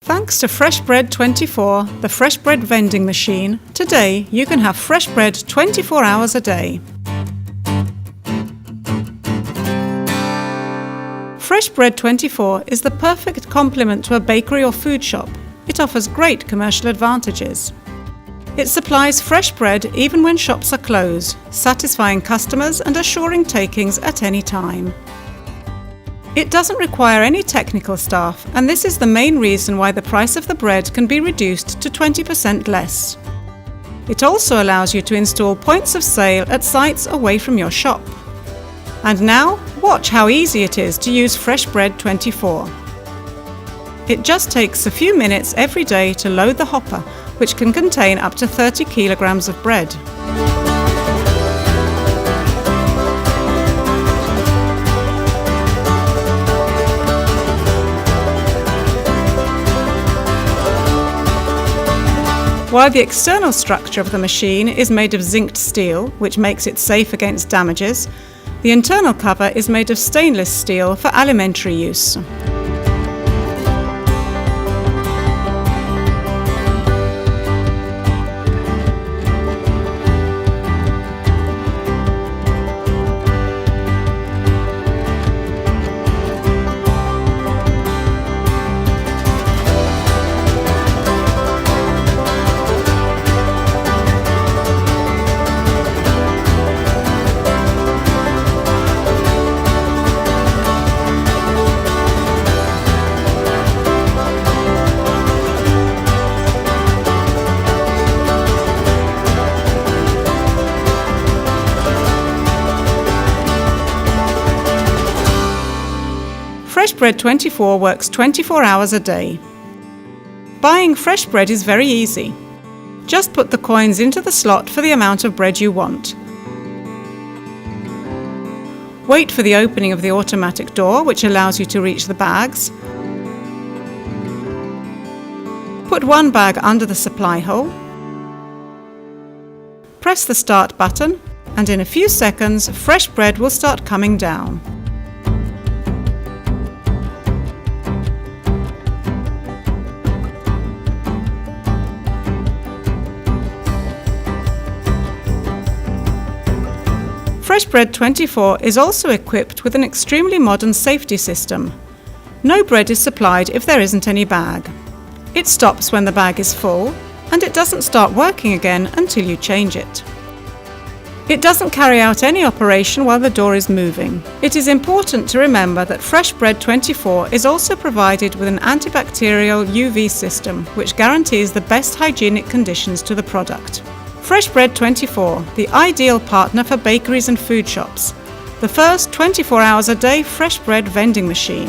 Thanks to Fresh Bread 24, the fresh bread vending machine, today you can have fresh bread 24 hours a day. Fresh Bread 24 is the perfect complement to a bakery or food shop. It offers great commercial advantages. It supplies fresh bread even when shops are closed, satisfying customers and assuring takings at any time. It doesn't require any technical staff, and this is the main reason why the price of the bread can be reduced to 20% less. It also allows you to install points of sale at sites away from your shop. And now, watch how easy it is to use Fresh Bread 24. It just takes a few minutes every day to load the hopper, which can contain up to 30 kilograms of bread. While the external structure of the machine is made of zinced steel, which makes it safe against damages, the internal cover is made of stainless steel for alimentary use. Fresh Bread 24 works 24 hours a day. Buying fresh bread is very easy. Just put the coins into the slot for the amount of bread you want. Wait for the opening of the automatic door, which allows you to reach the bags. Put one bag under the supply hole. Press the start button, and in a few seconds, fresh bread will start coming down. Fresh Bread 24 is also equipped with an extremely modern safety system. No bread is supplied if there isn't any bag. It stops when the bag is full, and it doesn't start working again until you change it. It doesn't carry out any operation while the door is moving. It is important to remember that Fresh Bread 24 is also provided with an antibacterial UV system, which guarantees the best hygienic conditions to the product. Fresh Bread 24, the ideal partner for bakeries and food shops. The first 24 hours a day fresh bread vending machine.